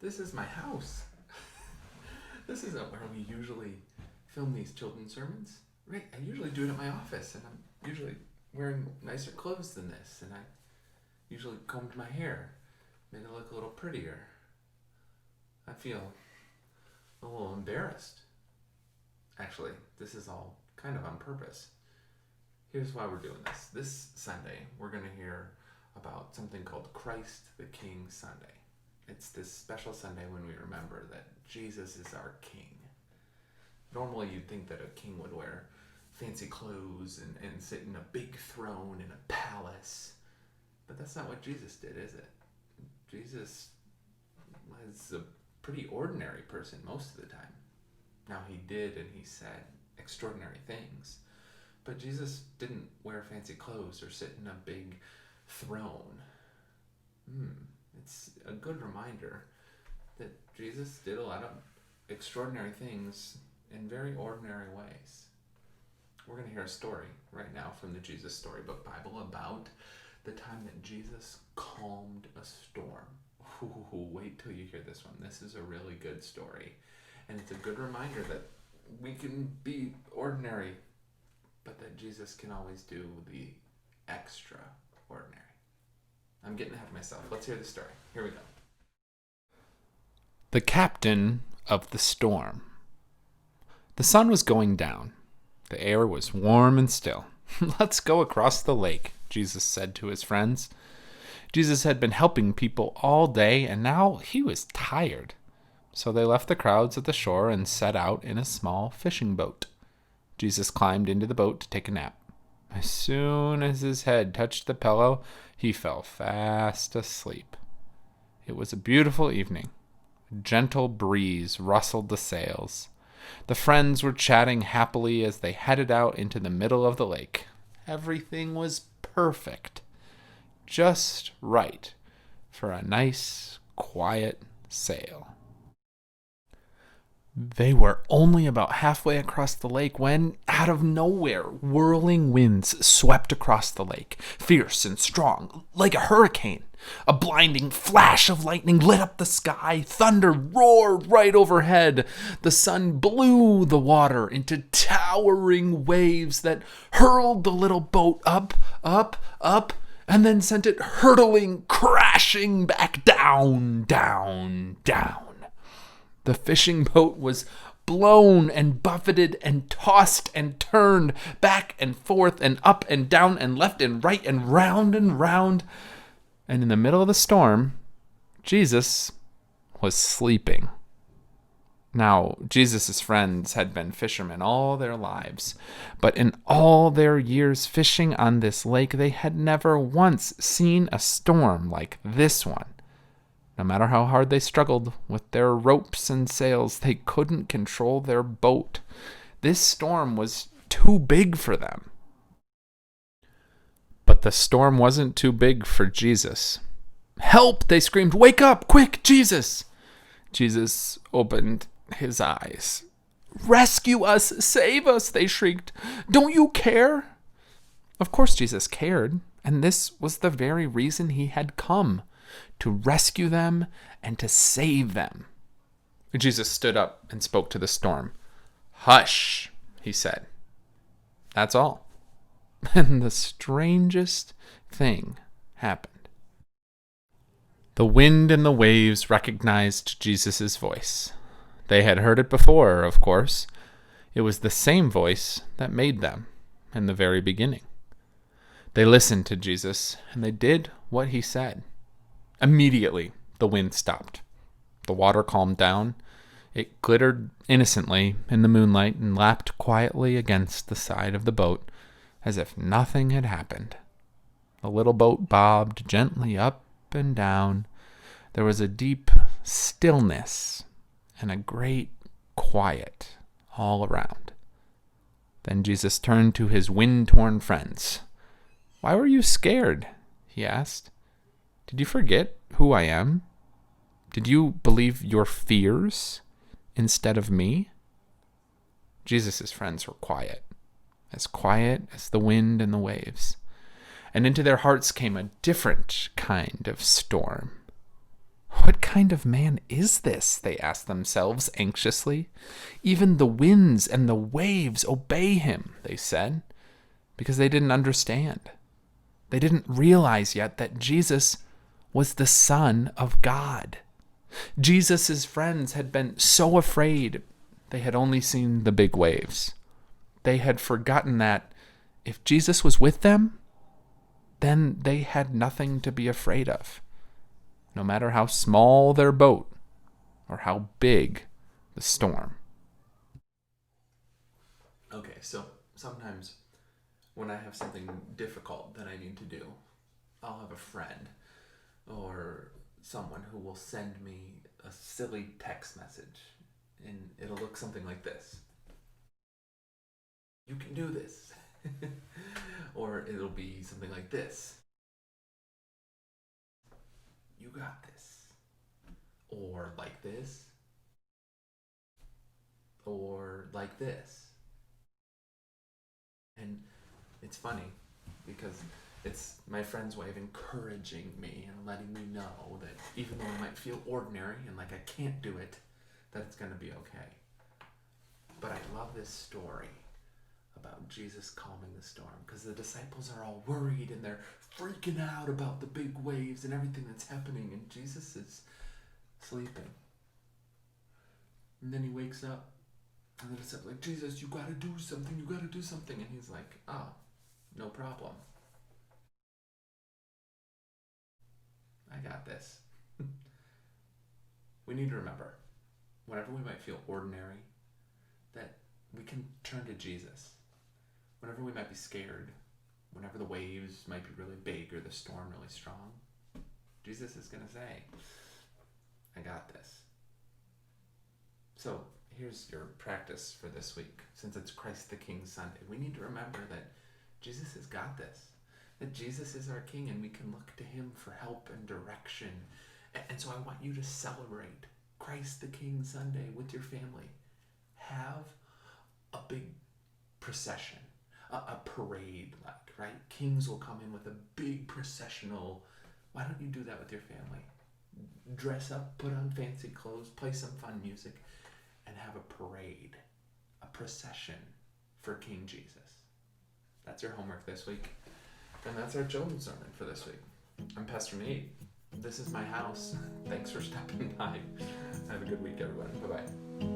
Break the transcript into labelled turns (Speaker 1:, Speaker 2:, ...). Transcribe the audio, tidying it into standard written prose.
Speaker 1: This is my house. This isn't where we usually film these children's sermons. Right, I usually do it at my office, and I'm usually wearing nicer clothes than this, and I usually combed my hair, made it look a little prettier. I feel a little embarrassed. Actually, this is all kind of on purpose. Here's why we're doing this. This Sunday, we're going to hear about something called Christ the King Sunday. It's this special Sunday when we remember that Jesus is our King. Normally, you'd think that a king would wear fancy clothes and sit in a big throne in a palace. But that's not what Jesus did, is it? Jesus was a pretty ordinary person most of the time. Now, he did and he said extraordinary things. But Jesus didn't wear fancy clothes or sit in a big throne. It's a good reminder that Jesus did a lot of extraordinary things in very ordinary ways. We're going to hear a story right now from the Jesus Storybook Bible about the time that Jesus calmed a storm. Ooh, wait till you hear this one. This is a really good story. And it's a good reminder that we can be ordinary, but that Jesus can always do the extraordinary. I'm getting ahead of myself. Let's hear the story. Here we go.
Speaker 2: The captain of the storm. The sun was going down. The air was warm and still. "Let's go across the lake," Jesus said to his friends. Jesus had been helping people all day, and now he was tired. So they left the crowds at the shore and set out in a small fishing boat. Jesus climbed into the boat to take a nap. As soon as his head touched the pillow, he fell fast asleep. It was a beautiful evening. A gentle breeze rustled the sails. The friends were chatting happily as they headed out into the middle of the lake. Everything was perfect. Just right for a nice, quiet sail. They were only about halfway across the lake when, out of nowhere, whirling winds swept across the lake, fierce and strong, like a hurricane. A blinding flash of lightning lit up the sky. Thunder roared right overhead. The sun blew the water into towering waves that hurled the little boat up, and then sent it hurtling, crashing back down. The fishing boat was blown and buffeted and tossed and turned back and forth and up and down and left and right and round and round. And in the middle of the storm, Jesus was sleeping. Now, Jesus' friends had been fishermen all their lives, but in all their years fishing on this lake, they had never once seen a storm like this one. No matter how hard they struggled with their ropes and sails, they couldn't control their boat. This storm was too big for them. But the storm wasn't too big for Jesus. "Help!" they screamed. "Wake up! Quick, Jesus!" Jesus opened his eyes. "Rescue us! Save us!" they shrieked. "Don't you care?" Of course Jesus cared, and this was the very reason he had come. To rescue them and to save them. Jesus stood up and spoke to the storm. "Hush," he said. That's all. And the strangest thing happened. The wind and the waves recognized Jesus' voice. They had heard it before, of course. It was the same voice that made them in the very beginning. They listened to Jesus, and they did what he said. Immediately, the wind stopped. The water calmed down. It glittered innocently in the moonlight and lapped quietly against the side of the boat as if nothing had happened. The little boat bobbed gently up and down. There was a deep stillness and a great quiet all around. Then Jesus turned to his wind-torn friends. "Why were you scared?" he asked. "Did you forget who I am? Did you believe your fears instead of me?" Jesus' friends were quiet as the wind and the waves. And into their hearts came a different kind of storm. What kind of man is this? They asked themselves anxiously. Even the winds and the waves obey him, they said, because they didn't understand. They didn't realize yet that Jesus was the Son of God. Jesus' friends had been so afraid they had only seen the big waves. They had forgotten that if Jesus was with them, then they had nothing to be afraid of, no matter how small their boat or how big the storm.
Speaker 1: Okay, so sometimes when I have something difficult that I need to do, I'll have a friend or someone who will send me a silly text message, and it'll look something like this. You can do this. Or it'll be something like this. You got this. Or like this. Or like this. And it's funny because it's my friend's way of encouraging me and letting me know that even though I might feel ordinary and like I can't do it, that it's going to be okay. But I love this story about Jesus calming the storm because the disciples are all worried and they're freaking out about the big waves and everything that's happening, and Jesus is sleeping. And then he wakes up and the disciples are like, Jesus, you gotta do something, and he's like, oh, no problem. I got this. We need to remember, whenever we might feel ordinary, that we can turn to Jesus. Whenever we might be scared, whenever the waves might be really big or the storm really strong, Jesus is going to say, I got this. So here's your practice for this week. Since it's Christ the King Sunday, we need to remember that Jesus has got this. That Jesus is our King and we can look to him for help and direction. And so I want you to celebrate Christ the King Sunday with your family. Have a big procession, a parade, like, right? Kings will come in with a big processional. Why don't you do that with your family? Dress up, put on fancy clothes, play some fun music, and have a parade, a procession for King Jesus. That's your homework this week. And that's our children's sermon for this week. I'm Pastor Nate. This is my house. Thanks for stopping by. Have a good week, everyone. Bye-bye.